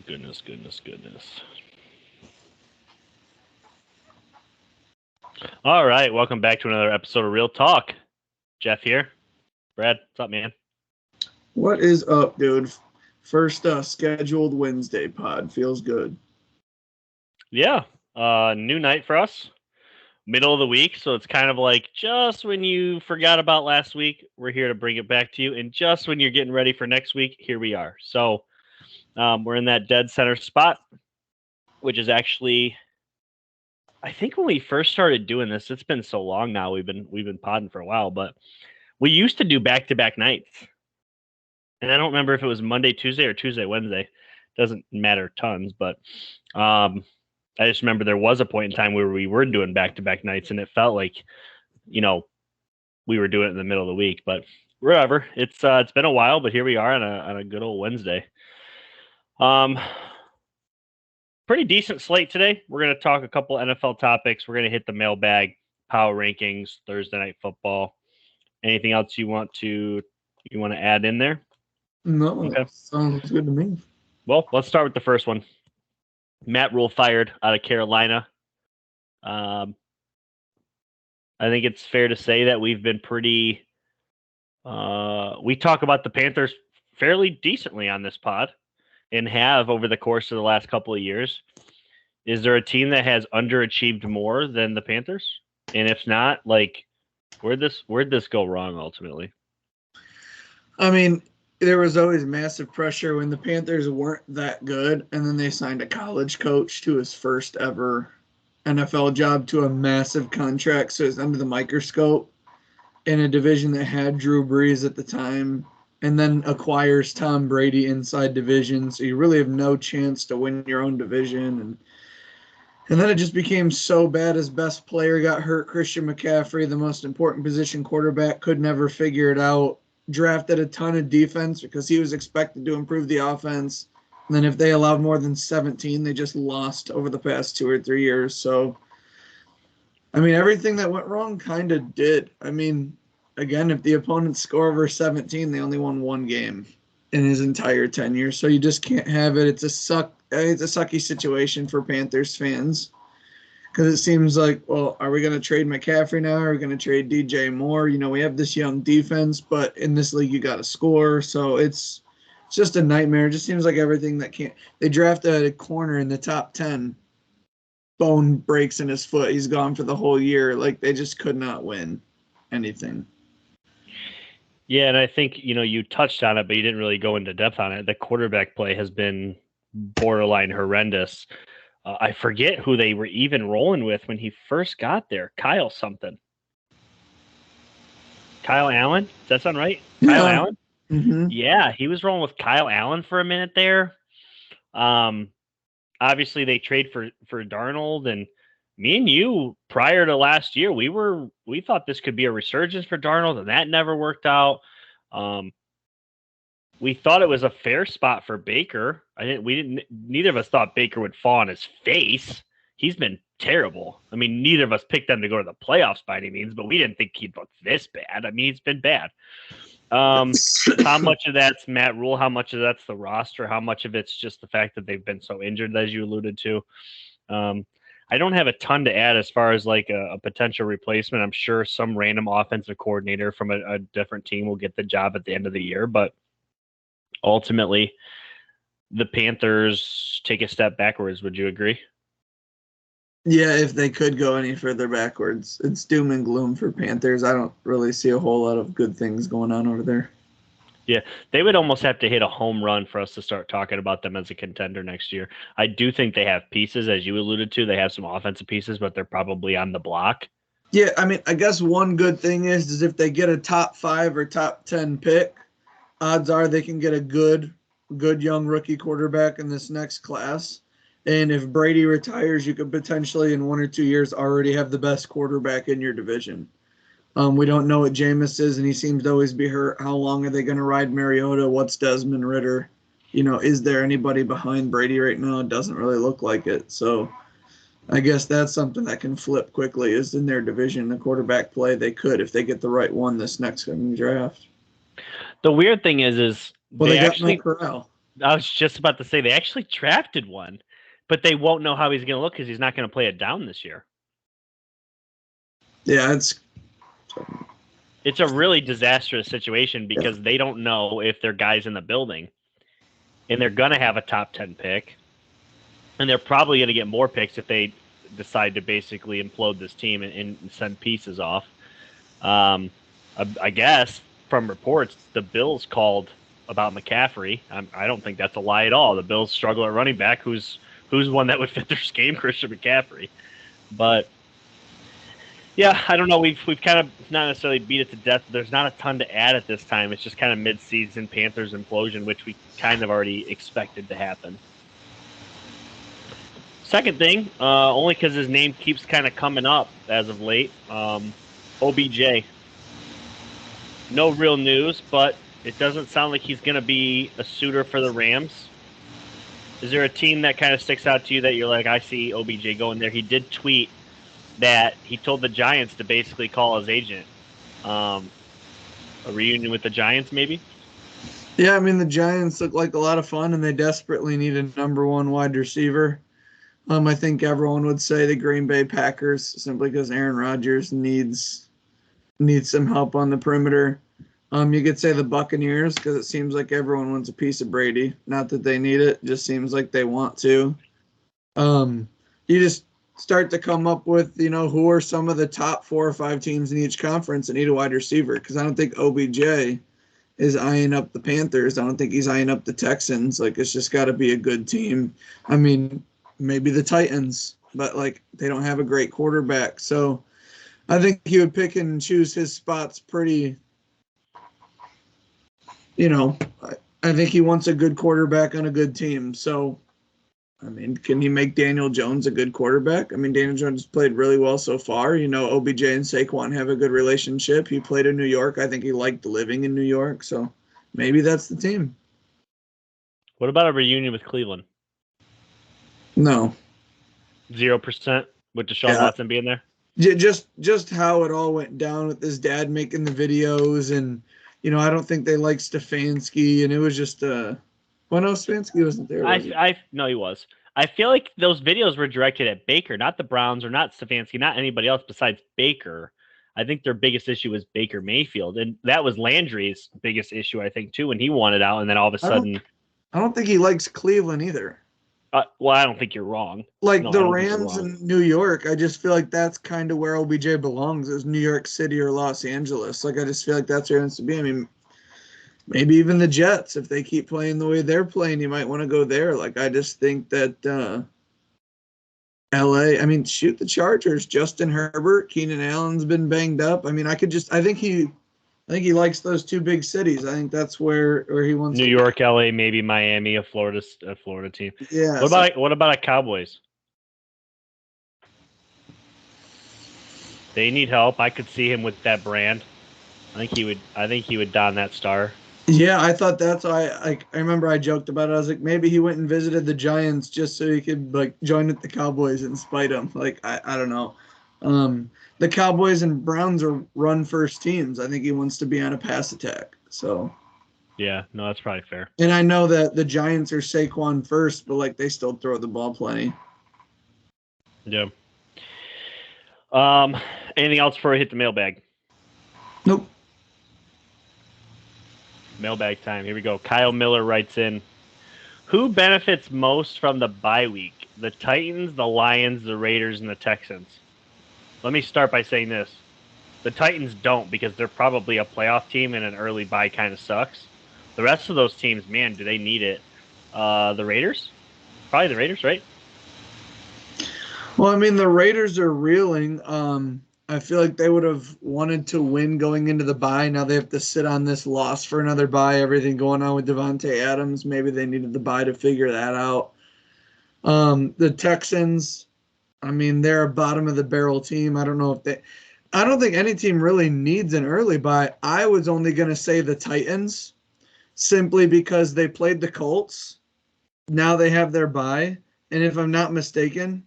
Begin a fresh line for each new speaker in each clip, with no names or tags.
Goodness. All right, welcome back to another episode of Real Talk. Jeff here. Brad, what's up, man?
What is up, dude? First scheduled Wednesday pod. Feels good.
Yeah, new night for us. Middle of the week, so it's kind of like just when you forgot about last week, we're here to bring it back to you. And just when you're getting ready for next week, here we are. So we're in that dead center spot, which is actually, I think when we first started doing this, it's been so long now. We've been podding for a while, but we used to do back-to-back nights. And I don't remember if it was Monday, Tuesday, or Tuesday, Wednesday. Doesn't matter tons, but I just remember there was a point in time where we were doing back-to-back nights, and it felt like, we were doing it in the middle of the week. But whatever, it's been a while, but here we are on a good old Wednesday. Pretty decent slate today. We're going to talk a couple NFL topics. We're going to hit the mailbag, power rankings, Thursday night football. Anything else you want to add in there?
No, okay. Sounds good to me.
Well, let's start with the first one. Matt Rhule fired out of Carolina. I think it's fair to say that we've been pretty. We talk about the Panthers fairly decently on this pod, and have over the course of the last couple of years. Is there a team that has underachieved more than the Panthers? And if not, where'd this go wrong ultimately?
I mean, there was always massive pressure when the Panthers weren't that good, and then they signed a college coach to his first ever NFL job to a massive contract, so it's under the microscope in a division that had Drew Brees at the time, and then acquires Tom Brady inside division, so you really have no chance to win your own division. And then it just became so bad. His best player got hurt, Christian McCaffrey, the most important position quarterback, could never figure it out. Drafted a ton of defense because he was expected to improve the offense. And then if they allowed more than 17, they just lost over the past 2 or 3 years. So, I mean, everything that went wrong kind of did. I mean, again, if the opponents score over 17, they only won one game in his entire tenure. So you just can't have it. It's a sucky situation for Panthers fans. Because it seems like, well, are we going to trade McCaffrey now? Are we going to trade DJ Moore? We have this young defense, but in this league you got to score. So it's just a nightmare. It just seems like everything that can't. They drafted a corner in the top 10. Bone breaks in his foot. He's gone for the whole year. They just could not win anything.
Yeah, and I think, you touched on it, but you didn't really go into depth on it. The quarterback play has been borderline horrendous. I forget who they were even rolling with when he first got there. Kyle something. Kyle Allen? Does that sound right?
Yeah.
Kyle Allen?
Mm-hmm.
Yeah, he was rolling with Kyle Allen for a minute there. Obviously, they trade for Darnold, and me and you, prior to last year, we thought this could be a resurgence for Darnold, and that never worked out. We thought it was a fair spot for Baker. Neither of us thought Baker would fall on his face. He's been terrible. I mean, neither of us picked them to go to the playoffs by any means, but we didn't think he'd look this bad. I mean, he's been bad. How much of that's Matt Rhule? How much of that's the roster? How much of it's just the fact that they've been so injured, as you alluded to? I don't have a ton to add as far as a potential replacement. I'm sure some random offensive coordinator from a different team will get the job at the end of the year, but ultimately, the Panthers take a step backwards. Would you agree?
Yeah, if they could go any further backwards. It's doom and gloom for Panthers. I don't really see a whole lot of good things going on over there.
Yeah, they would almost have to hit a home run for us to start talking about them as a contender next year. I do think they have pieces, as you alluded to. They have some offensive pieces, but they're probably on the block.
Yeah, I mean, I guess one good thing is if they get a top 5 or top 10 pick, odds are they can get a good young rookie quarterback in this next class. And if Brady retires, you could potentially in 1 or 2 years already have the best quarterback in your division. We don't know what Jameis is, and he seems to always be hurt. How long are they going to ride Mariota? What's Desmond Ridder? Is there anybody behind Brady right now? It doesn't really look like it. So I guess that's something that can flip quickly is in their division, the quarterback play. They could if they get the right one this next coming draft.
The weird thing is
well, they got Matt Rhule.
I was just about to say they actually drafted one, but they won't know how he's going to look because he's not going to play it down this year.
Yeah,
It's a really disastrous situation because they don't know if their guy's in the building, and they're going to have a top 10 pick, and they're probably going to get more picks if they decide to basically implode this team and send pieces off. I guess from reports, the Bills called about McCaffrey. I don't think that's a lie at all. The Bills struggle at running back. Who's one that would fit their scheme? Christian McCaffrey. But yeah, I don't know. We've kind of not necessarily beat it to death. There's not a ton to add at this time. It's just kind of mid-season Panthers implosion, which we kind of already expected to happen. Second thing, only because his name keeps kind of coming up as of late, OBJ. No real news, but it doesn't sound like he's going to be a suitor for the Rams. Is there a team that kind of sticks out to you that you're like, I see OBJ going there? He did tweet that he told the Giants to basically call his agent. A reunion with the Giants, maybe?
Yeah, I mean, the Giants look like a lot of fun, and they desperately need a number one wide receiver. I think everyone would say the Green Bay Packers, simply because Aaron Rodgers needs some help on the perimeter. You could say the Buccaneers, because it seems like everyone wants a piece of Brady. Not that they need it, just seems like they want to. You just start to come up with, who are some of the top 4 or 5 teams in each conference that need a wide receiver, because I don't think OBJ is eyeing up the Panthers. I don't think he's eyeing up the Texans. Like, it's just got to be a good team. I mean, maybe the Titans, but, they don't have a great quarterback. So I think he would pick and choose his spots pretty, I think he wants a good quarterback on a good team. So, I mean, can he make Daniel Jones a good quarterback? I mean, Daniel Jones played really well so far. OBJ and Saquon have a good relationship. He played in New York. I think he liked living in New York. So maybe that's the team.
What about a reunion with Cleveland?
No.
0% with Deshaun Watson being there?
Just how it all went down with his dad making the videos. And, I don't think they liked Stefanski. And it was just well, no, Stefanski wasn't there.
No, he was. I feel like those videos were directed at Baker, not the Browns or not Stefanski, not anybody else besides Baker. I think their biggest issue was Baker Mayfield, and that was Landry's biggest issue, I think, too, when he wanted out, and then all of a sudden...
I don't think he likes Cleveland either.
Well, I don't think you're wrong.
The Rams in New York, I just feel like that's kind of where OBJ belongs, is New York City or Los Angeles. I just feel like that's where it has to be. I mean, maybe even the Jets, if they keep playing the way they're playing, you might want to go there. I just think that L.A., I mean, shoot the Chargers. Justin Herbert, Keenan Allen's been banged up. I mean, I think he likes those 2 big cities. I think that's where he wants
New York, L.A., maybe Miami, a Florida team.
Yeah.
What about a Cowboys? They need help. I could see him with that brand. I think he would don that star.
Yeah, I thought that's why I remember I joked about it. I was like, maybe he went and visited the Giants just so he could join with the Cowboys and spite them. I don't know. The Cowboys and Browns are run first teams. I think he wants to be on a pass attack. So
yeah, no, that's probably fair.
And I know that the Giants are Saquon first, but they still throw the ball plenty.
Yeah. Anything else before we hit the mailbag?
Nope.
Mailbag time. Here we go. Kyle Miller writes in, who benefits most from the bye week? The Titans, the Lions, the Raiders, and the Texans. Let me start by saying this. The Titans don't, because they're probably a playoff team and an early bye kind of sucks. The rest of those teams, man, do they need it? The Raiders? Probably the Raiders, right?
Well, I mean, the Raiders are reeling. I feel like they would have wanted to win going into the bye. Now they have to sit on this loss for another bye. Everything going on with Devonte Adams. Maybe they needed the bye to figure that out. The Texans, I mean, they're a bottom of the barrel team. I don't think any team really needs an early bye. I was only going to say the Titans simply because they played the Colts. Now they have their bye. And if I'm not mistaken,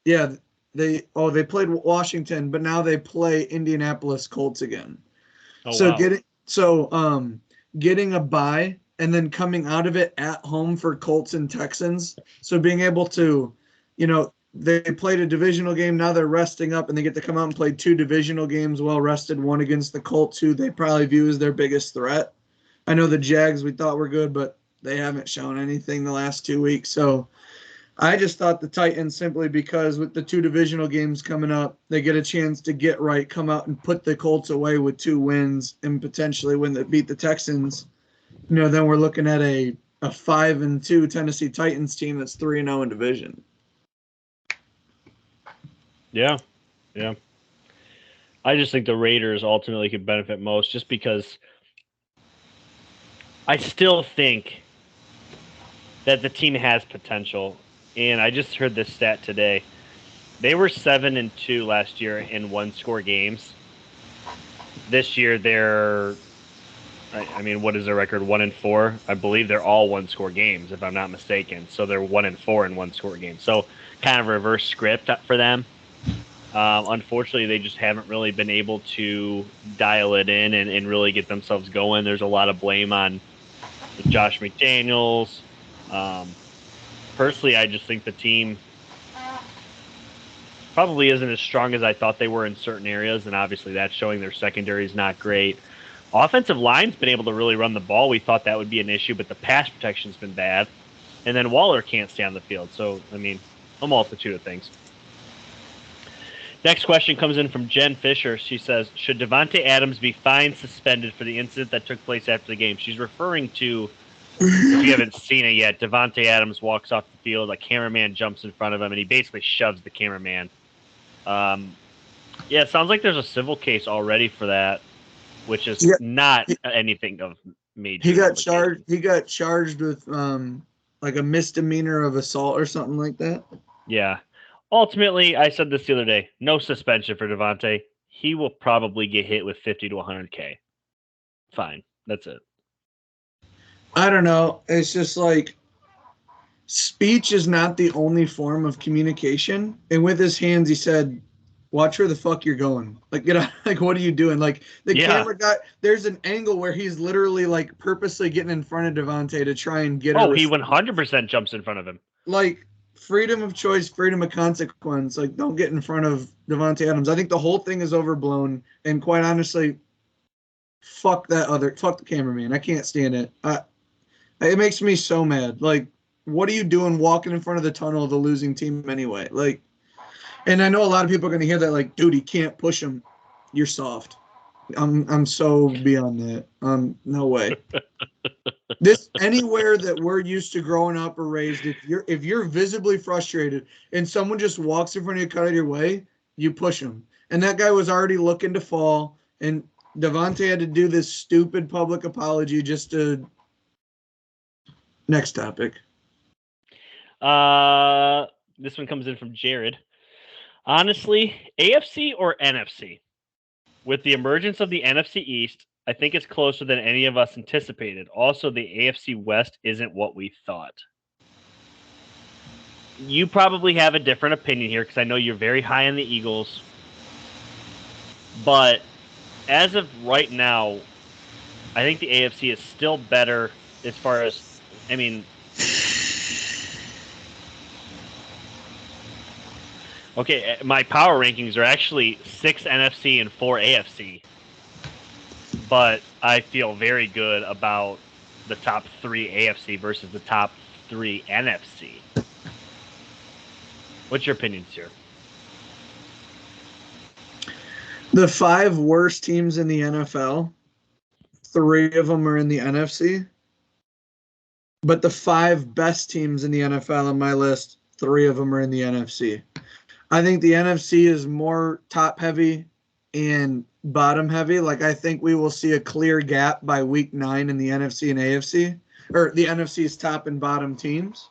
yeah, they played Washington, but now they play Indianapolis Colts again.
Oh, wow.
Getting a bye and then coming out of it at home for Colts and Texans. So being able to, they played a divisional game. Now they're resting up, and they get to come out and play 2 divisional games well rested, one against the Colts, who they probably view as their biggest threat. I know the Jags we thought were good, but they haven't shown anything the last 2 weeks. So I just thought the Titans, simply because with the 2 divisional games coming up, they get a chance to get right, come out and put the Colts away with 2 wins, and potentially when they beat the Texans, then we're looking at a 5-2 Tennessee Titans team that's 3-0 in division.
Yeah. I just think the Raiders ultimately could benefit most, just because I still think that the team has potential. And I just heard this stat today. They were 7-2 last year in 1-score games. This year they're, what is their record? 1-4. I believe they're all 1-score games, if I'm not mistaken. So they're 1-4 in 1-score games. So kind of reverse script for them. Unfortunately, they just haven't really been able to dial it in and really get themselves going. There's a lot of blame on Josh McDaniels. Personally, I just think the team probably isn't as strong as I thought they were in certain areas, and obviously that's showing. Their secondary is not great. Offensive line's been able to really run the ball. We thought that would be an issue, but the pass protection's been bad. And then Waller can't stay on the field. So, a multitude of things. Next question comes in from Jen Fisher. She says, should Devonte Adams be fined, suspended for the incident that took place after the game? She's referring to, if you haven't seen it yet, Devonte Adams walks off the field, a cameraman jumps in front of him, and he basically shoves the cameraman. It sounds like there's a civil case already for that, which is not anything of major.
He got charged. He got charged with like a misdemeanor of assault or something like that.
Yeah. Ultimately, I said this the other day, no suspension for Devonte. He will probably get hit with 50 to 100K. Fine. That's it.
I don't know. It's just like speech is not the only form of communication. And with his hands, he said, watch where the fuck you're going. Like, get out. Like, what are you doing? Like, the camera guy, there's an angle where he's literally, like, purposely getting in front of Devonte to try and get
he 100% jumps in front of him.
Like, freedom of choice, freedom of consequence. Like, don't get in front of Devonte Adams. I think the whole thing is overblown. And quite honestly, fuck the cameraman. I can't stand it. It makes me so mad. Like, what are you doing walking in front of the tunnel of the losing team anyway? Like, and I know a lot of people are going to hear that, like, dude, he can't push him. You're soft. I'm so beyond that. No way. This anywhere that we're used to growing up or raised, if you're visibly frustrated and someone just walks in front of you, cut out of your way, you push them. And that guy was already looking to fall, and Devonte had to do this stupid public apology just to. Next topic.
This one comes in from Jared. Honestly, AFC or NFC? With the emergence of the NFC East, I think it's closer than any of us anticipated. Also, the AFC West isn't what we thought. You probably have a different opinion here because I know you're very high on the Eagles. But as of right now, I think the AFC is still better as far as, okay, my power rankings are actually 6 NFC and 4 AFC. But I feel very good about the top 3 AFC versus the top 3 NFC. What's your opinions here?
The 5 worst teams in the NFL, 3 of them are in the NFC. But the 5 best teams in the NFL on my list, 3 of them are in the NFC. I think the NFC is more top-heavy and bottom-heavy. Like, I think we will see a clear gap by week 9 in the NFC and AFC, or the NFC's top and bottom teams.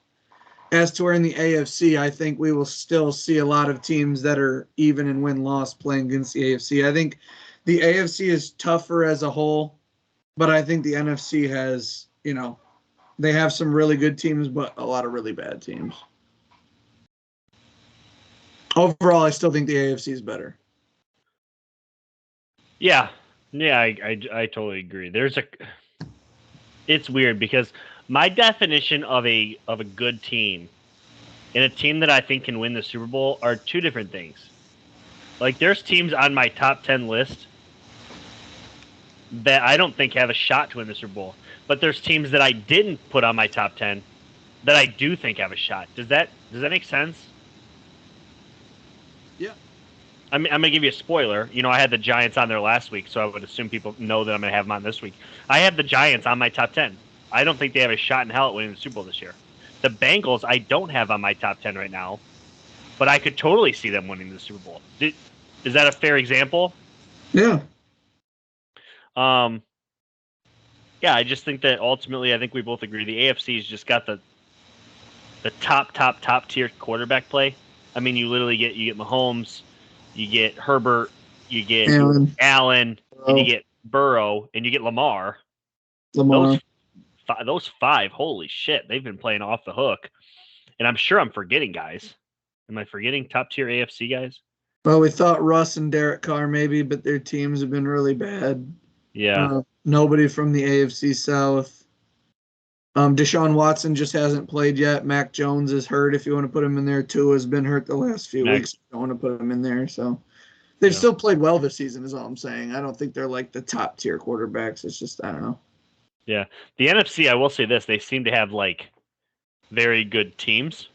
As to where in the AFC, I think we will still see a lot of teams that are even in win-loss playing against the AFC. I think the AFC is tougher as a whole, but I think the NFC has, they have some really good teams, but a lot of really bad teams. Overall, I still think the AFC is better. Yeah,
I totally agree. It's weird because my definition of a good team and a team that I think can win the Super Bowl are two different things. Like, there's teams on my top 10 list that I don't think have a shot to win the Super Bowl. But there's teams that I didn't put on my top 10 that I do think have a shot. Does that make sense?
Yeah.
I'm going to give you a spoiler. You know, I had the Giants on there last week, so I would assume people know that I'm going to have them on this week. I have the Giants on my top 10. I don't think they have a shot in hell at winning the Super Bowl this year. The Bengals I don't have on my top 10 right now, but I could totally see them winning the Super Bowl. Is that a fair example?
Yeah.
Yeah, I just think that ultimately I think we both agree the AFC's just got the top tier quarterback play. I mean, you get Mahomes, you get Herbert, you get Allen, and you get Burrow, and you get Lamar. Those five, holy shit, they've been playing off the hook. And I'm sure I'm forgetting guys. Am I forgetting top tier AFC guys?
Well, we thought Russ and Derek Carr maybe, but their teams have been really bad.
Yeah.
Nobody from the AFC South. Deshaun Watson just hasn't played yet. Mac Jones is hurt if you want to put him in there. Tua has been hurt the last few weeks. You don't want to put him in there. So they've still played well this season is all I'm saying. I don't think they're like the top tier quarterbacks. It's just, I don't know.
Yeah. The NFC, I will say this, they seem to have like very good teams,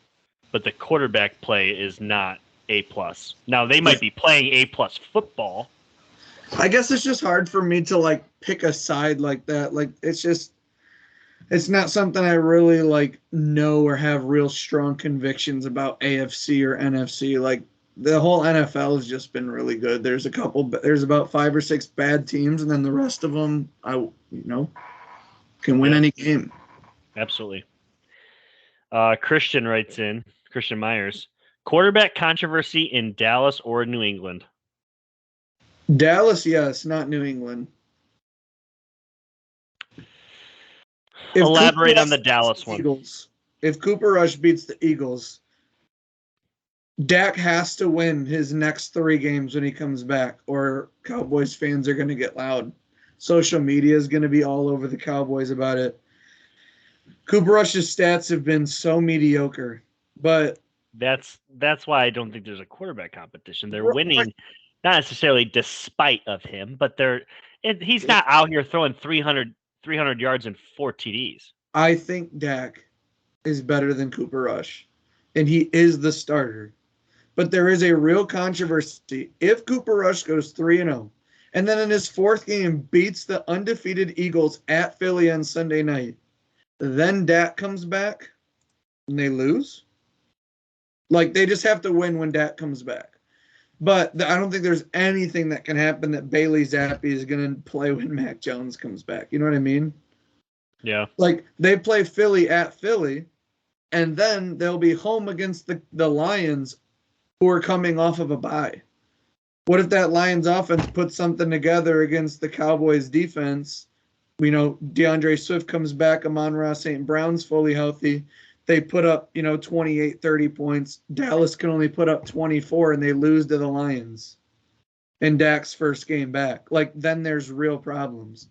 but the quarterback play is not A+. Now they might be playing A+ football.
I guess it's just hard for me to like pick a side like that. Like it's not something I really like know or have real strong convictions about AFC or NFC. Like the whole NFL has just been really good. There's about 5 or 6 bad teams, and then the rest of them, can win any game.
Absolutely. Christian writes in, Christian Myers, quarterback controversy in Dallas or New England?
Dallas, yes, not New England.
Elaborate on the Dallas one.
If Cooper Rush beats the Eagles, Dak has to win his next 3 games when he comes back, or Cowboys fans are going to get loud. Social media is going to be all over the Cowboys about it. Cooper Rush's stats have been so mediocre, but
that's why I don't think there's a quarterback competition. They're winning, not necessarily despite of him, but he's not out here throwing 300 yards and 4 TDs.
I think Dak is better than Cooper Rush, and he is the starter. But there is a real controversy. If Cooper Rush goes 3-0, and then in his 4th game beats the undefeated Eagles at Philly on Sunday night, then Dak comes back and they lose. Like, they just have to win when Dak comes back. But I don't think there's anything that can happen that Bailey Zappi is going to play when Mac Jones comes back. You know what I mean?
Yeah.
Like, they play Philly at Philly, and then they'll be home against the Lions, who are coming off of a bye. What if that Lions offense puts something together against the Cowboys defense? DeAndre Swift comes back, Amon-Ra St. Brown's fully healthy. They put up, 28, 30 points. Dallas can only put up 24, and they lose to the Lions in Dak's first game back. Like, then there's real problems.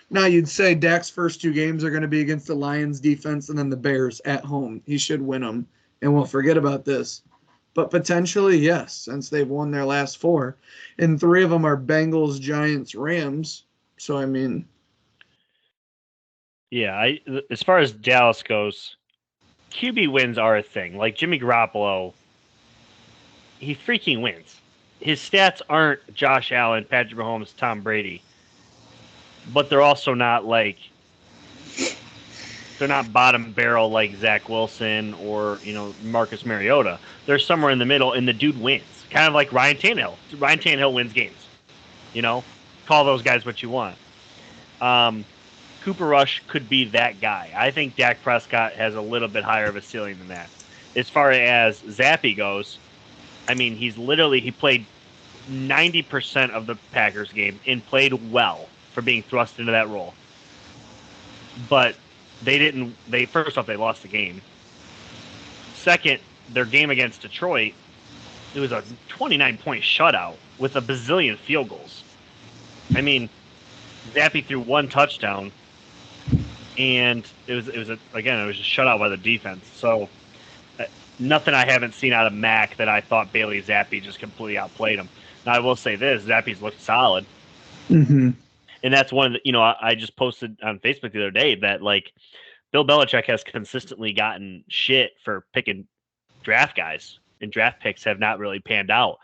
Now, you'd say Dak's first 2 games are going to be against the Lions defense and then the Bears at home. He should win them, and we'll forget about this. But potentially, yes, since they've won their last 4. And 3 of them are Bengals, Giants, Rams. So, I mean...
Yeah, as far as Dallas goes, QB wins are a thing. Like Jimmy Garoppolo, he freaking wins. His stats aren't Josh Allen, Patrick Mahomes, Tom Brady, but they're also not like they're not bottom barrel like Zach Wilson or Marcus Mariota. They're somewhere in the middle, and the dude wins. Kind of like Ryan Tannehill. Ryan Tannehill wins games. Call those guys what you want. Cooper Rush could be that guy. I think Dak Prescott has a little bit higher of a ceiling than that. As far as Zappi goes, I mean, he played 90% of the Packers game and played well for being thrust into that role. But first off, they lost the game. Second, their game against Detroit, it was a 29-point shutout with a bazillion field goals. I mean, Zappi threw 1 touchdown, and it was a shutout by the defense. So nothing I haven't seen out of Mac that I thought Bailey Zappi just completely outplayed him. Now I will say this: Zappi's looked solid,
Mm-hmm.
and that's one of the I just posted on Facebook the other day that like Bill Belichick has consistently gotten shit for picking draft guys, and draft picks have not really panned out.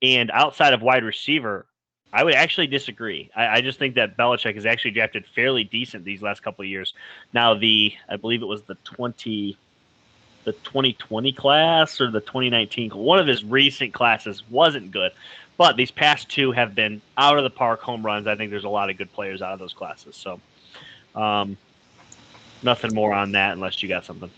And outside of wide receiver, I would actually disagree. I just think that Belichick has actually drafted fairly decent these last couple of years. Now, I believe it was the 2020 class or the 2019, one of his recent classes wasn't good. But these past two have been out of the park home runs. I think there's a lot of good players out of those classes. So nothing more on that unless you got something.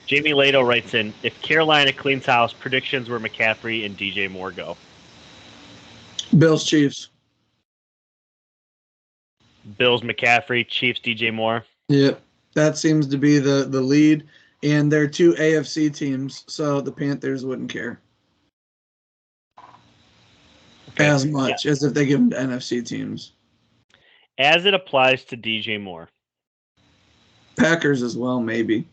Jamie Lato writes in, if Carolina cleans house, predictions where McCaffrey and DJ Moore go.
Bills, Chiefs.
Bills, McCaffrey, Chiefs, DJ Moore.
Yep. That seems to be the lead. And they're two AFC teams, so the Panthers wouldn't care. Okay. As much as if they give them to NFC teams.
As it applies to DJ Moore.
Packers as well, maybe.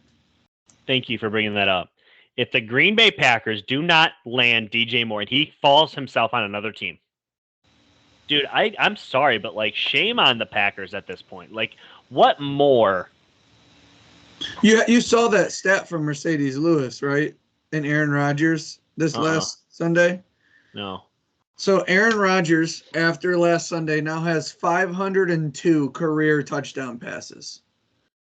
Thank you for bringing that up. If the Green Bay Packers do not land DJ Moore and he falls himself on another team, dude, I'm sorry, but like shame on the Packers at this point. Like, what more?
You saw that stat from Mercedes Lewis, right? And Aaron Rodgers this last Sunday?
No.
So Aaron Rodgers, after last Sunday, now has 502 career touchdown passes.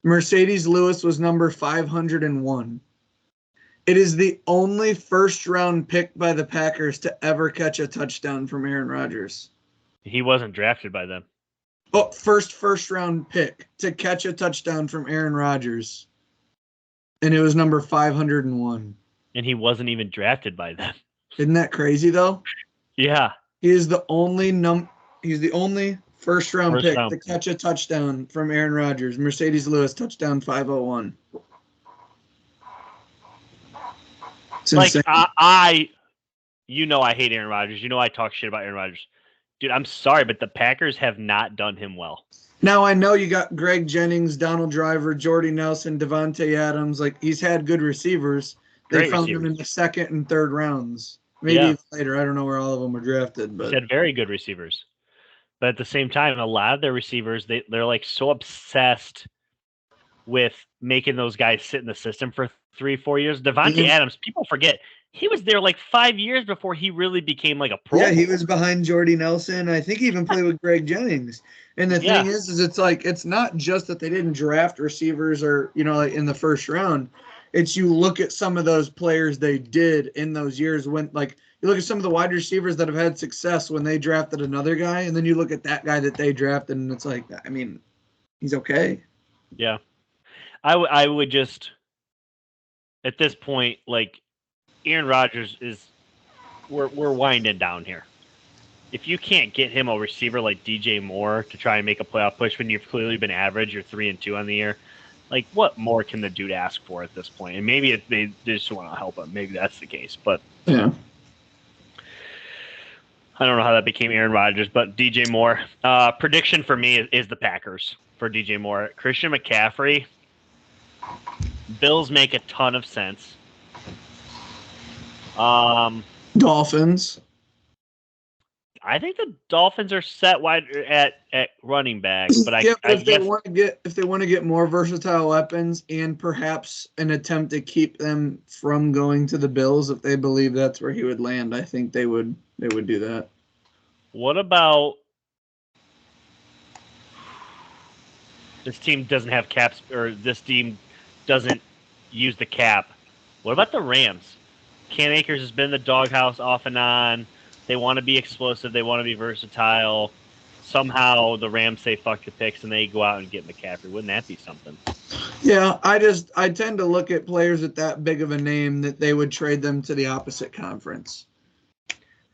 Mercedes Lewis was number 501. It is the only first-round pick by the Packers to ever catch a touchdown from Aaron Rodgers.
He wasn't drafted by them.
Oh, first-round pick to catch a touchdown from Aaron Rodgers. And it was number 501.
And he wasn't even drafted by them.
Isn't that crazy, though?
Yeah.
He is the only first-round pick to catch a touchdown from Aaron Rodgers. Mercedes Lewis, touchdown 501. It's
like,
insane.
I hate Aaron Rodgers. I talk shit about Aaron Rodgers. Dude, I'm sorry, but the Packers have not done him well.
Now, I know you got Greg Jennings, Donald Driver, Jordy Nelson, Devonte Adams. Like, he's had good receivers. They found him in the second and third rounds. Maybe later. I don't know where all of them were drafted. But
he's had very good receivers. But at the same time, a lot of their receivers, they're like so obsessed with making those guys sit in the system for 3-4 years. Devonte Adams, people forget, he was there like 5 years before he really became like a pro.
Yeah, he was behind Jordy Nelson. I think he even played with Greg Jennings. And the thing is it's like, it's not just that they didn't draft receivers or, like in the first round. It's you look at some of those players they did in those years when, like, you look at some of the wide receivers that have had success when they drafted another guy, and then you look at that guy that they drafted, and it's like, I mean, he's okay.
Yeah. I would just, at this point, like, Aaron Rodgers we're winding down here. If you can't get him a receiver like DJ Moore to try and make a playoff push when you've clearly been average, you're 3-2 on the year, like, what more can the dude ask for at this point? And maybe they just want to help him. Maybe that's the case. But
yeah,
I don't know how that became Aaron Rodgers. But DJ Moore, prediction for me is the Packers for DJ Moore. Christian McCaffrey, Bills make a ton of sense.
Dolphins.
I think the Dolphins are set wide at running back, but I
if
guess
they want to get more versatile weapons and perhaps an attempt to keep them from going to the Bills, if they believe that's where he would land, I think they would do that.
What about this team doesn't have caps, or this team doesn't use the cap? What about the Rams? Cam Akers has been in the doghouse off and on. They want to be explosive. They want to be versatile. Somehow the Rams say fuck the picks and they go out and get McCaffrey. Wouldn't that be something? Yeah,
I tend to look at players with that big of a name that they would trade them to the opposite conference.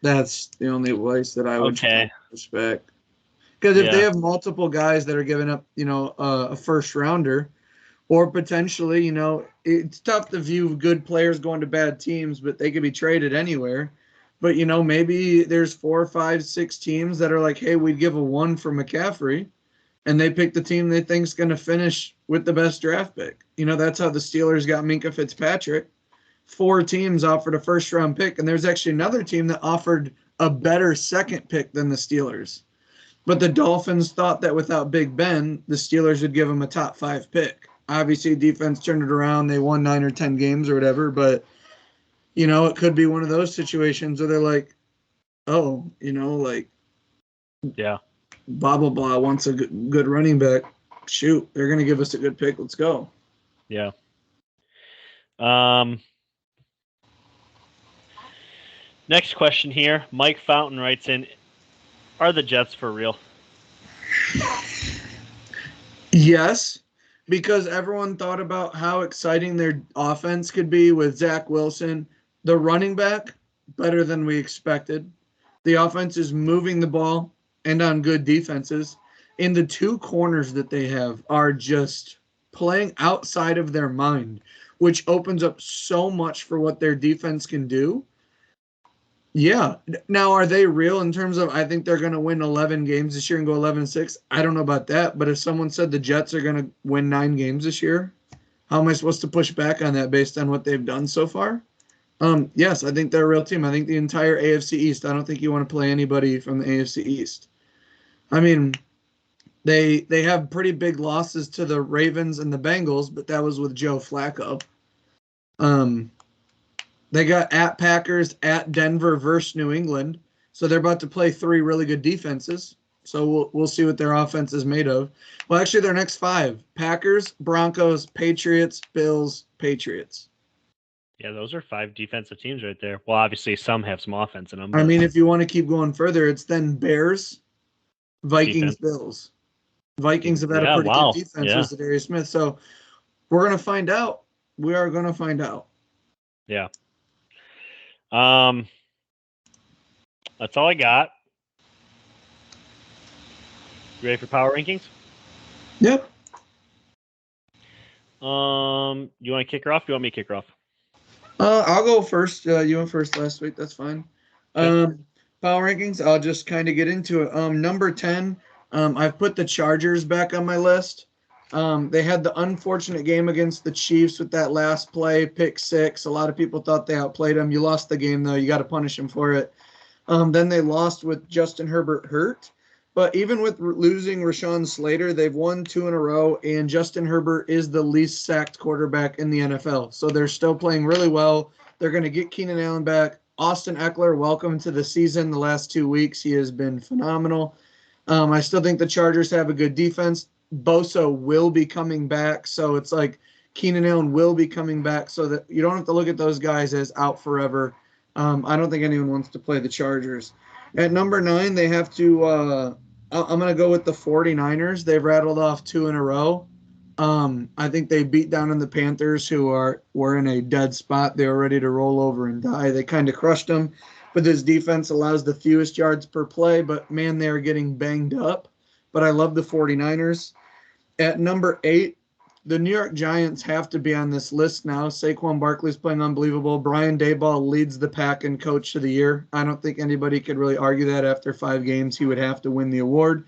That's the only place that I would respect. Because if they have multiple guys that are giving up, a first rounder, or potentially, it's tough to view good players going to bad teams, but they could be traded anywhere. But, maybe there's 4, 5, 6 teams that are like, hey, we'd give a 1 for McCaffrey. and they pick the team they think's going to finish with the best draft pick. That's how the Steelers got Minkah Fitzpatrick. 4 teams offered a first-round pick, and there's actually another team that offered a better second pick than the Steelers. But the Dolphins thought that without Big Ben, the Steelers would give them a top 5 pick. Obviously, defense turned it around. They won 9 or 10 games or whatever, but, it could be one of those situations where they're like, oh,
yeah,
blah, blah, blah wants a good running back. Shoot, they're going to give us a good pick. Let's go.
Yeah. Next question here. Mike Fountain writes in, are the Jets for real?
Yes, because everyone thought about how exciting their offense could be with Zach Wilson. The running back, better than we expected. The offense is moving the ball and on good defenses. And the 2 corners that they have are just playing outside of their mind, which opens up so much for what their defense can do. Yeah. Now, are they real in terms of I think they're going to win 11 games this year and go 11-6? I don't know about that. But if someone said the Jets are going to win 9 games this year, how am I supposed to push back on that based on what they've done so far? Yes, I think they're a real team. I think the entire AFC East. I don't think you want to play anybody from the AFC East. I mean, they have pretty big losses to the Ravens and the Bengals, but that was with Joe Flacco. They got at Packers, at Denver versus New England. So they're about to play 3 really good defenses. So we'll see what their offense is made of. Well, actually, their next 5. Packers, Broncos, Patriots, Bills, Patriots.
Yeah, those are 5 defensive teams right there. Well, obviously, some have some offense in them.
I mean, if you want to keep going further, it's then Bears, Vikings, defense. Bills. Vikings have had a pretty good defense with Darius Smith. So we're going to find out. We are going to find out.
Yeah. That's all I got. You ready for power rankings?
Yep.
You want to kick her off? You want me to kick her off?
I'll go first. You went first last week. That's fine. Power rankings. I'll just kind of get into it. Number 10. I've put the Chargers back on my list. They had the unfortunate game against the Chiefs with that last play, pick 6. A lot of people thought they outplayed them. You lost the game, though. You got to punish them for it. Then they lost with Justin Herbert hurt. But even with losing Rashawn Slater, they've won 2 in a row, and Justin Herbert is the least sacked quarterback in the NFL. So they're still playing really well. They're going to get Keenan Allen back. Austin Eckler, welcome to the season. The last 2 weeks, he has been phenomenal. I still think the Chargers have a good defense. Bosa will be coming back, so it's like Keenan Allen will be coming back, so that you don't have to look at those guys as out forever. I don't think anyone wants to play the Chargers. At number 9, they have to I'm going to go with the 49ers. They've rattled off 2 in a row. I think they beat down on the Panthers, who were in a dead spot. They were ready to roll over and die. They kind of crushed them. But this defense allows the fewest yards per play. But, man, they are getting banged up. But I love the 49ers. At number 8, the New York Giants have to be on this list now. Saquon Barkley's playing unbelievable. Brian Daboll leads the pack in Coach of the Year. I don't think anybody could really argue that after 5 games. He would have to win the award.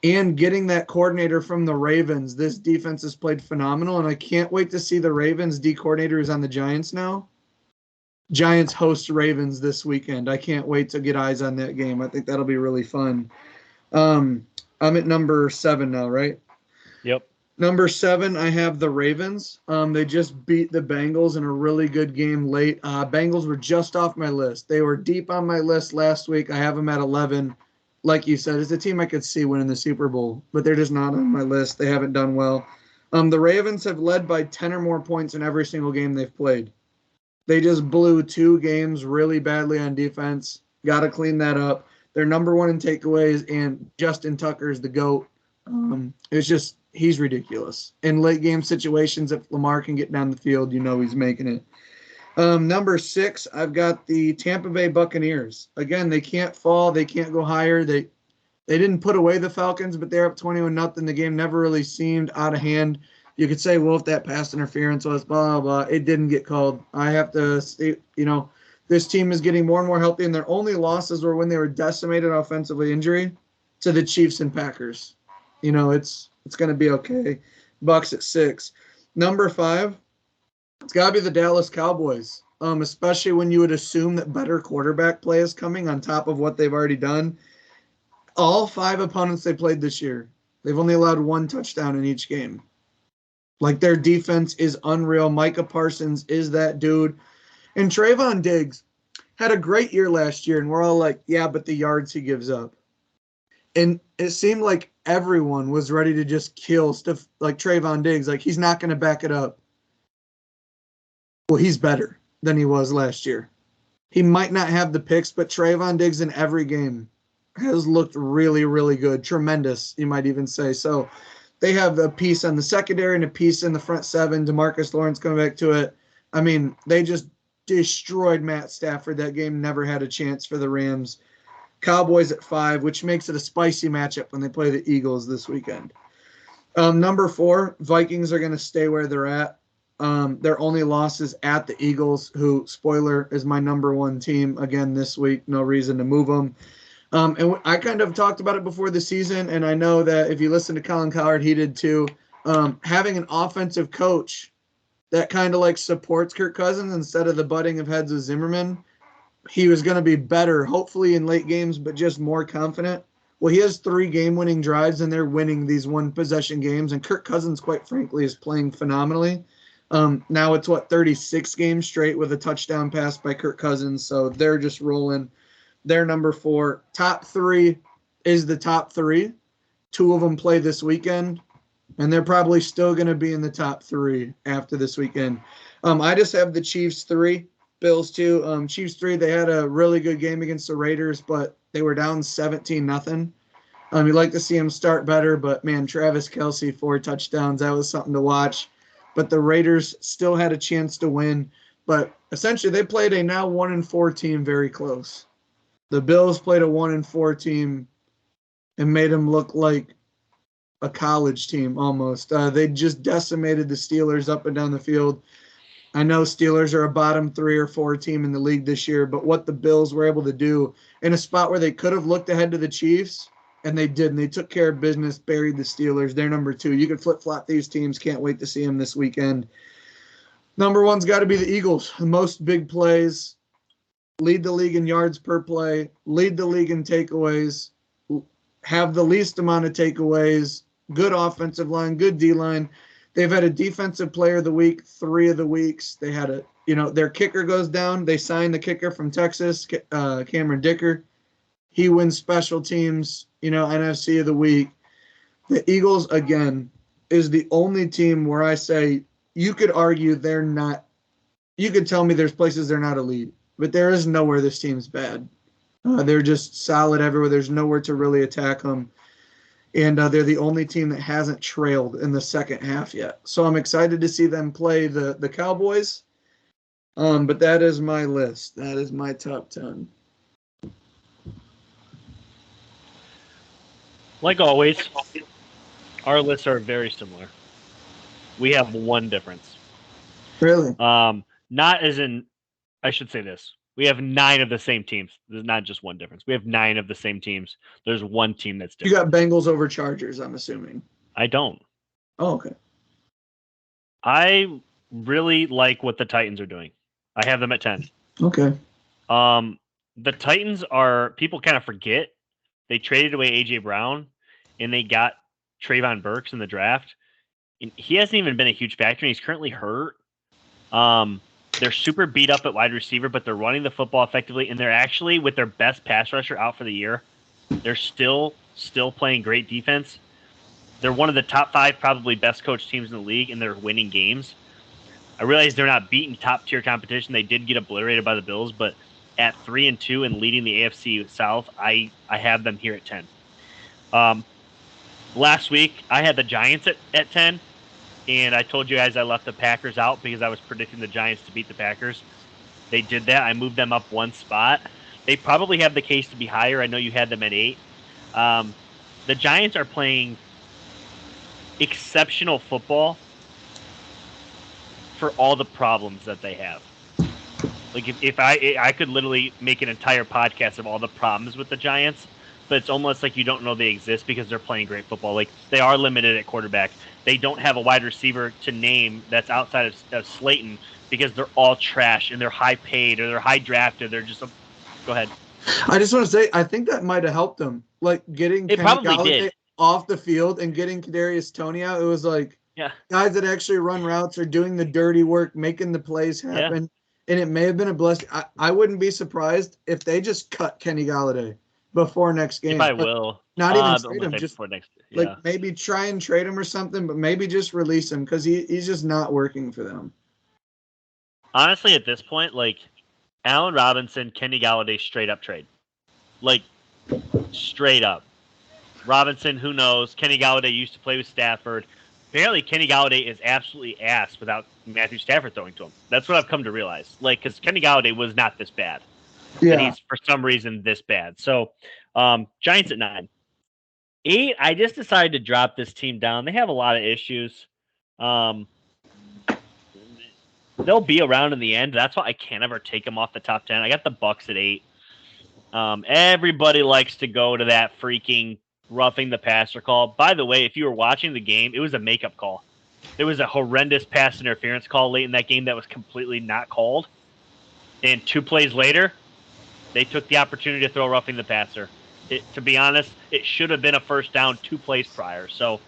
And getting that coordinator from the Ravens, this defense has played phenomenal, and I can't wait to see the Ravens D coordinator is on the Giants now. Giants host Ravens this weekend. I can't wait to get eyes on that game. I think that'll be really fun. I'm at number 7 now, right?
Yep.
Number 7, I have the Ravens. They just beat the Bengals in a really good game late. Bengals were just off my list. They were deep on my list last week. I have them at 11. Like you said, it's a team I could see winning the Super Bowl, but they're just not on my list. They haven't done well. The Ravens have led by 10 or more points in every single game they've played. They just blew 2 games really badly on defense. Got to clean that up. They're number 1 in takeaways, and Justin Tucker's the GOAT. It's just, he's ridiculous. In late game situations, if Lamar can get down the field, you know he's making it. Number 6, I've got the Tampa Bay Buccaneers. Again, they can't fall. They can't go higher. They didn't put away the Falcons, but they're up 21-0. The game never really seemed out of hand. You could say, well, if that pass interference was blah, blah, blah, it didn't get called. I have to say, this team is getting more and more healthy, and their only losses were when they were decimated offensively injury to the Chiefs and Packers. It's going to be okay. Bucks at 6. Number 5, it's got to be the Dallas Cowboys, especially when you would assume that better quarterback play is coming on top of what they've already done. All 5 opponents they played this year, they've only allowed 1 touchdown in each game. Like, their defense is unreal. Micah Parsons is that dude. And Trayvon Diggs had a great year last year, and we're all like, yeah, but the yards he gives up. And it seemed like everyone was ready to just kill stuff like Trayvon Diggs. Like, he's not going to back it up. Well, he's better than he was last year. He might not have the picks, but Trayvon Diggs in every game has looked really, really good. Tremendous, you might even say. So they have a piece on the secondary and a piece in the front 7. DeMarcus Lawrence coming back to it. I mean, they just destroyed Matt Stafford. That game never had a chance for the Rams. Cowboys at 5, which makes it a spicy matchup when they play the Eagles this weekend. Number 4, Vikings are going to stay where they're at. Their only loss is at the Eagles, who, spoiler, is my number 1 team again this week. No reason to move them. And I kind of talked about it before the season, and I know that if you listen to Colin Cowherd, he did too. Having an offensive coach that kind of like supports Kirk Cousins instead of the butting of heads with Zimmerman, he was going to be better, hopefully in late games, but just more confident. Well, he has 3 game-winning drives, and they're winning these one-possession games, and Kirk Cousins, quite frankly, is playing phenomenally. Now it's, 36 games straight with a touchdown pass by Kirk Cousins, so they're just rolling. They're number 4. Top 3 is the top 3. 2 of them play this weekend, and they're probably still going to be in the top 3 after this weekend. I just have the Chiefs 3, Bills 2. Chiefs 3, they had a really good game against the Raiders, but they were down 17-0. You'd like to see them start better, but, man, Travis Kelce, 4 touchdowns. That was something to watch. But the Raiders still had a chance to win. But essentially, they played a now 1-4 team very close. The Bills played a 1-4 team and made them look like a college team almost. They just decimated the Steelers up and down the field. I know Steelers are a bottom 3 or 4 team in the league this year, but what the Bills were able to do in a spot where they could have looked ahead to the Chiefs, and they didn't. They took care of business, buried the Steelers. They're number 2. You could flip-flop these teams. Can't wait to see them this weekend. Number 1's got to be the Eagles. The most big plays. Lead the league in yards per play, lead the league in takeaways, have the least amount of takeaways, good offensive line, good D-line. They've had a defensive player of the week 3 of the weeks. They had their kicker goes down. They signed the kicker from Texas, Cameron Dicker. He wins special teams, NFC of the week. The Eagles, again, is the only team where I say you could argue they're not – you could tell me there's places they're not elite. But there is nowhere this team's bad. They're just solid everywhere. There's nowhere to really attack them. And they're the only team that hasn't trailed in the second half yet. So I'm excited to see them play the Cowboys. But that is my list. That is my top 10.
Like always, our lists are very similar. We have one difference.
Really?
Not as in... I should say this. We have 9 of the same teams. There's not just one difference. We have 9 of the same teams. There's one team that's different.
You got Bengals over Chargers, I'm assuming.
I don't.
Oh, okay.
I really like what the Titans are doing. I have them at 10.
Okay.
The Titans are, people kind of forget, they traded away A.J. Brown, and they got Trayvon Burks in the draft. And he hasn't even been a huge factor, and he's currently hurt. They're super beat up at wide receiver, but they're running the football effectively, and they're actually, with their best pass rusher out for the year, they're still playing great defense. They're one of the top 5 probably best coached teams in the league, and they're winning games. I realize they're not beating top-tier competition. They did get obliterated by the Bills, but at 3-2 and leading the AFC South, I have them here at 10. Last week, I had the Giants at 10. And I told you guys I left the Packers out because I was predicting the Giants to beat the Packers. They did that. I moved them up 1 spot. They probably have the case to be higher. I know you had them at 8. The Giants are playing exceptional football for all the problems that they have. Like if I could literally make an entire podcast of all the problems with the Giants, but it's almost like you don't know they exist because they're playing great football. Like, they are limited at quarterback. They don't have a wide receiver to name that's outside of Slayton because they're all trash and they're high paid or they're high drafted. They're just go ahead.
I just want to say, I think that might have helped them, like getting
It
Kenny
probably
Galladay
did.
off the field and getting Kadarius Toney out. It was like guys that actually run routes are doing the dirty work, making the plays happen. Yeah. And it may have been a blessing. I wouldn't be surprised if they just cut Kenny Galladay before next game.
I will.
Not even trade him, just
next,
like maybe try and trade him or something, but maybe just release him because he's just not working for them.
Honestly, at this point, like Allen Robinson, Kenny Galladay, straight up trade. Like, straight up. Robinson, who knows? Kenny Galladay used to play with Stafford. Apparently, Kenny Galladay is absolutely ass without Matthew Stafford throwing to him. That's what I've come to realize. Like, because Kenny Galladay was not this bad. Yeah. And he's, for some reason, this bad. So, Giants at 9. 8, I just decided to drop this team down. They have a lot of issues. They'll be around in the end. That's why I can't ever take them off the top 10. I got the Bucs at 8. Everybody likes to go to that freaking roughing the passer call. By the way, if you were watching the game, it was a makeup call. There was a horrendous pass interference call late in that game that was completely not called. And 2 plays later, they took the opportunity to throw roughing the passer. To be honest, it should have been a first down 2 plays prior. So,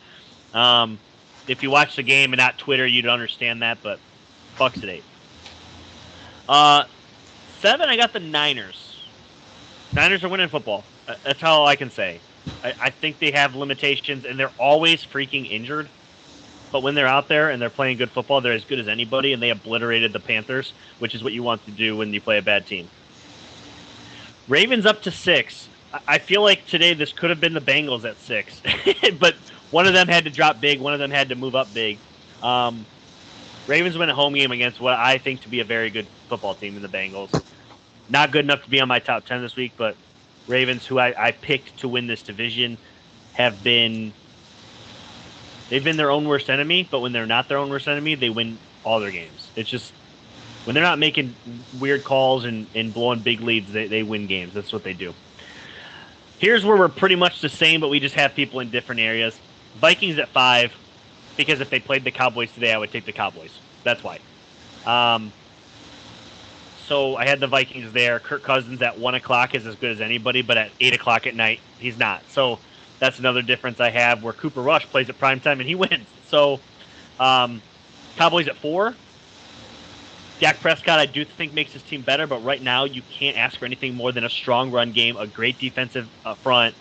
if you watch the game and not Twitter, you'd understand that, but Bucs at 8. 7, I got the Niners. Niners are winning football. That's all I can say. I think they have limitations, and they're always freaking injured. But when they're out there and they're playing good football, they're as good as anybody, and they obliterated the Panthers, which is what you want to do when you play a bad team. Ravens up to 6. I feel like today this could have been the Bengals at 6. But one of them had to drop big. One of them had to move up big. Ravens win a home game against what I think to be a very good football team in the Bengals. Not good enough to be on my top 10 this week, but Ravens, who I picked to win this division, they've been their own worst enemy, but when they're not their own worst enemy, they win all their games. It's just, when they're not making weird calls and blowing big leads, they win games. That's what they do. Here's where we're pretty much the same, but we just have people in different areas. Vikings at 5, because if they played the Cowboys today, I would take the Cowboys. That's why. So I had the Vikings there. Kirk Cousins at 1 o'clock is as good as anybody, but at 8 o'clock at night, he's not. So that's another difference I have where Cooper Rush plays at primetime and he wins. So Cowboys at 4. Dak Prescott, I do think, makes his team better, but right now you can't ask for anything more than a strong run game, a great defensive front,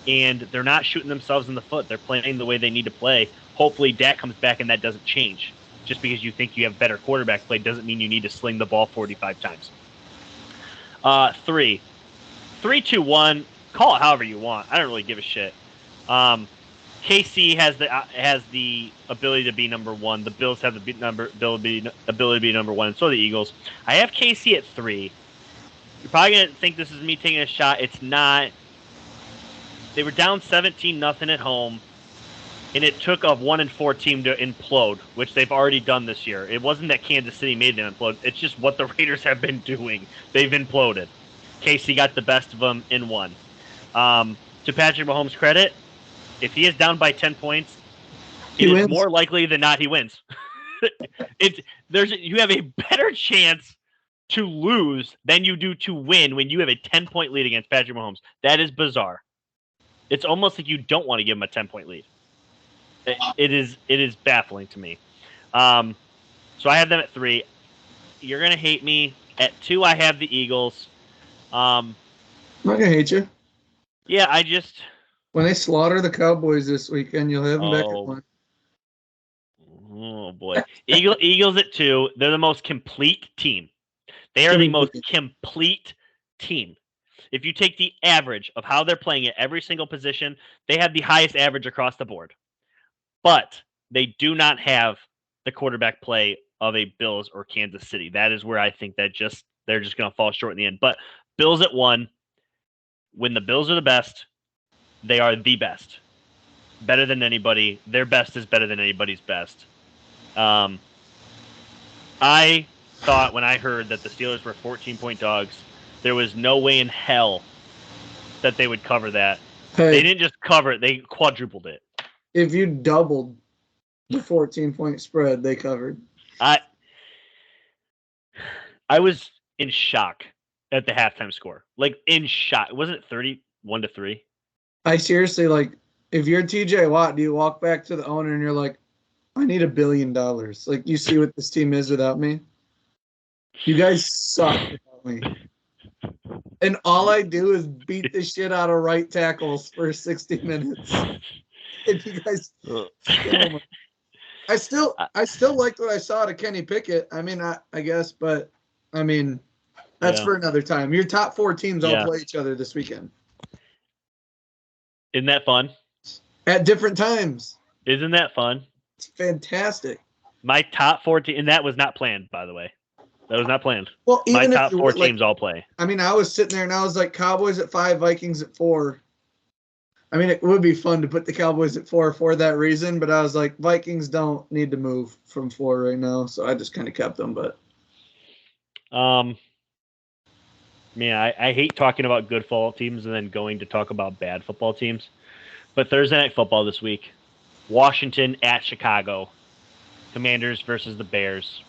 and they're not shooting themselves in the foot. They're playing the way they need to play. Hopefully Dak comes back and that doesn't change. Just because you think you have better quarterback play doesn't mean you need to sling the ball 45 times. 3. 3, 2, 1. Call it however you want. I don't really give a shit. KC has the ability to be number 1. The Bills have the ability to be number 1, and so do the Eagles. I have KC at 3. You're probably going to think this is me taking a shot. It's not. They were down 17-0 at home. And it took a 1-4 team to implode, which they've already done this year. It wasn't that Kansas City made them implode. It's just what the Raiders have been doing. They've imploded. KC got the best of them in 1. To Patrick Mahomes' credit, if he is down by 10 points, it is more likely than not he wins. You have a better chance to lose than you do to win when you have a 10-point lead against Patrick Mahomes. That is bizarre. It's almost like you don't want to give him a 10-point lead. It is baffling to me. So I have them at 3. You're going to hate me. At 2, I have the Eagles.
I'm not going to hate you.
Yeah, I just...
When they slaughter the Cowboys this weekend, you'll have them back at 1.
Oh, boy. Eagles at 2. They're the most complete team. They are the most complete team. If you take the average of how they're playing at every single position, they have the highest average across the board. But they do not have the quarterback play of a Bills or Kansas City. That is where I think that they're just going to fall short in the end. But Bills at 1. When the Bills are the best, they are the best. Better than anybody. Their best is better than anybody's best. I thought when I heard that the Steelers were 14-point dogs, there was no way in hell that they would cover that.
Hey,
They didn't just cover it; they quadrupled it.
if you doubled the 14-point spread, they covered.
I was in shock at the halftime score. Like in shock. Wasn't it 31-3?
I seriously, like, if you're TJ Watt, do you walk back to the owner and you're like, I need $1 billion? Like, you see what this team is without me? You guys suck without me. And all I do is beat the shit out of right tackles for 60 minutes. And you guys I still liked what I saw to Kenny Pickett. I mean, I guess, but I mean, that's for another time. Your top 4 teams all play each other this weekend.
Isn't that fun?
At different times.
Isn't that fun?
It's fantastic.
My top 4 teams, and that was not planned, by the way. That was not planned.
Well, even
my top 4 teams all play.
I mean, I was sitting there and I was like, Cowboys at 5, Vikings at 4. I mean, it would be fun to put the Cowboys at 4 for that reason, but I was like, Vikings don't need to move from 4 right now, so I just kind of kept them. But
man, I hate talking about good football teams and then going to talk about bad football teams. But Thursday Night Football this week, Washington at Chicago, Commanders versus the Bears.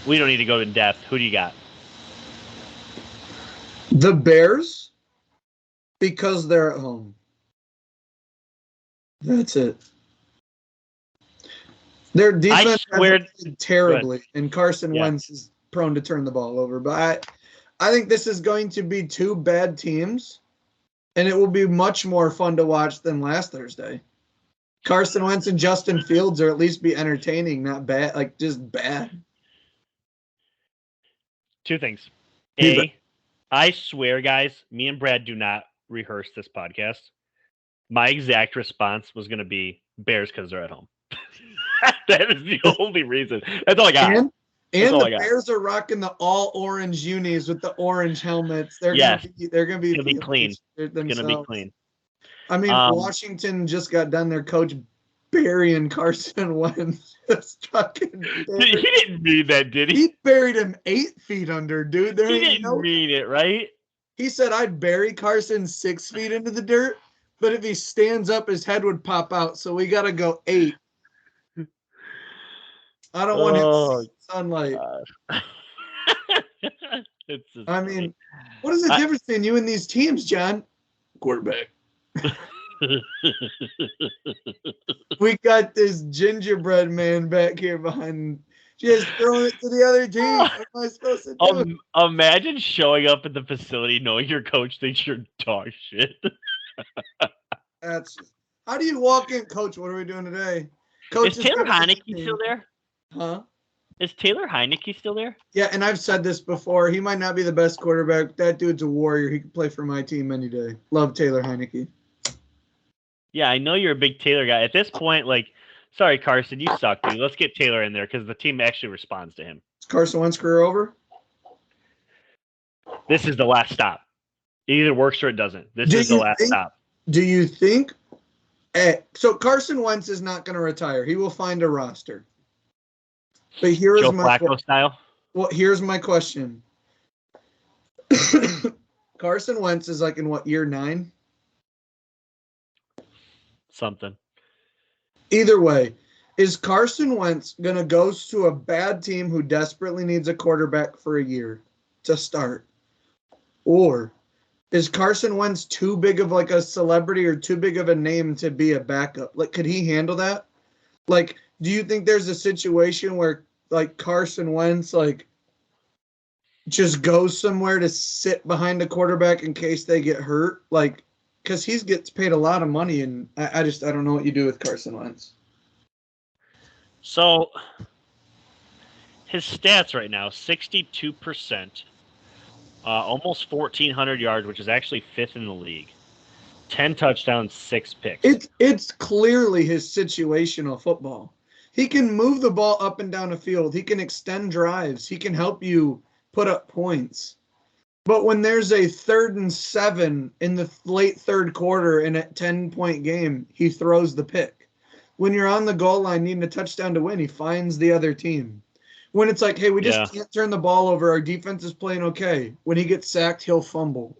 We don't need to go in depth. Who do you got?
The Bears, because they're at home. That's it. Their defense has terribly, and Carson Wentz is prone to turn the ball over. But I think this is going to be 2 bad teams, and it will be much more fun to watch than last Thursday. Carson Wentz and Justin Fields are at least be entertaining, not bad, like just bad.
2 things. A, I swear, guys, me and Brad do not rehearse this podcast. My exact response was going to be Bears because they're at home. That is the only reason. That's all I got.
And the Bears are rocking the all orange unis with the orange helmets. They're gonna be
clean. It's gonna be clean.
I mean, Washington just got done. Their coach burying Carson Wentz.
He didn't mean that, did he?
He buried him 8 feet under, dude.
He didn't mean it, right?
He said, I'd bury Carson 6 feet into the dirt, but if he stands up, his head would pop out. So we got to go 8. I don't want him to see sunlight. I mean, what is the difference between you and these teams, John? Quarterback. We got this gingerbread man back here behind. Just throwing it to the other team. What am I supposed to do?
Imagine showing up at the facility knowing your coach thinks you're dog shit.
How do you walk in, Coach? What are we doing today? Coach,
is Taylor Heineke still there?
Huh?
Is Taylor Heineke still there?
Yeah, and I've said this before. He might not be the best quarterback. That dude's a warrior. He could play for my team any day. Love Taylor Heineke.
Yeah, I know you're a big Taylor guy. At this point, sorry, Carson, you suck, dude. Let's get Taylor in there because the team actually responds to him.
Is Carson Wentz's career over?
This is the last stop. It either works or it doesn't. This is the last stop.
Do you think? So Carson Wentz is not going to retire. He will find a roster. But here is my
Flacco style.
Well, here's my question. Carson Wentz is in what, year 9?
Something.
Either way, is Carson Wentz going to go to a bad team who desperately needs a quarterback for a year to start? Or is Carson Wentz too big of a celebrity or too big of a name to be a backup? Could he handle that? Do you think there's a situation where Carson Wentz just goes somewhere to sit behind a quarterback in case they get hurt? Because he gets paid a lot of money, and I don't know what you do with Carson Wentz.
So his stats right now: 62%, almost 1,400 yards, which is actually 5th in the league. 10 touchdowns, 6 picks.
It's clearly his situational football. He can move the ball up and down the field. He can extend drives. He can help you put up points. But when there's a 3rd and 7 in the late third quarter in a 10-point game, he throws the pick. When you're on the goal line needing a touchdown to win, he finds the other team. When it's hey, we just can't turn the ball over. Our defense is playing okay. When he gets sacked, he'll fumble.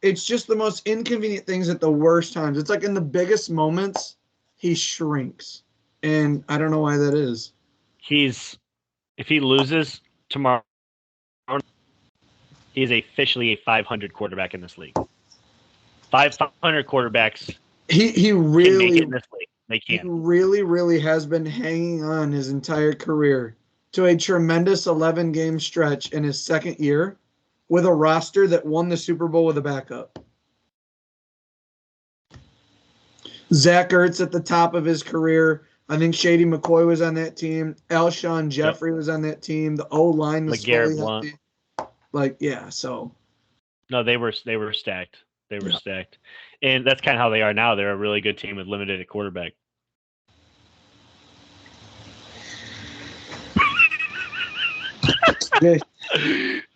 It's just the most inconvenient things at the worst times. It's like in the biggest moments, he shrinks. And I don't know why that is.
If he loses tomorrow, he is officially a 500 quarterback in this league. 500 quarterbacks
He really
can make it in this league. They
He
can.
really has been hanging on his entire career to a tremendous 11-game stretch in his second year with a roster that won the Super Bowl with a backup. Zach Ertz at the top of his career. I think Shady McCoy was on that team. Alshon Jeffrey was on that team. The O-line was fully healthy. So.
No, they were stacked. They were stacked. And that's kind of how they are now. They're a really good team with limited at quarterback.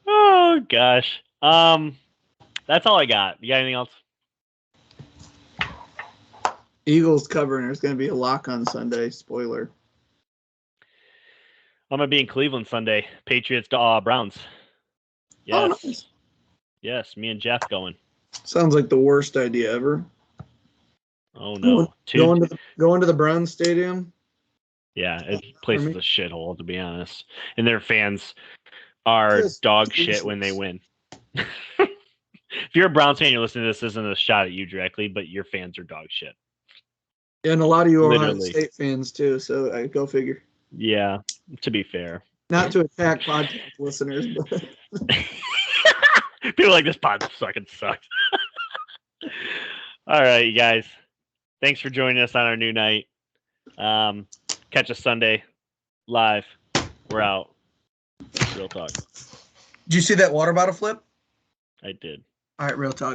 Oh gosh. That's all I got. You got anything else?
Eagles covering. There's going to be a lock on Sunday. Spoiler.
I'm gonna be in Cleveland Sunday. Patriots to Browns. Yes.
Oh, nice.
Yes, me and Jeff going.
Sounds like the worst idea ever.
Oh no.
Going to the Browns Stadium.
Yeah, the place is a shithole, to be honest. And their fans are dog shit when they win. If you're a Browns fan, you're listening to this isn't a shot at you directly, but your fans are dog shit.
And a lot of you are Ohio State fans too, so I go figure.
Yeah, to be fair.
Not to attack podcast listeners, but
people like this pod fucking sucks. All right, you guys. Thanks for joining us on our new night. Catch us Sunday live. We're out. Real talk.
Did you see that water bottle flip?
I did.
All right, real talk.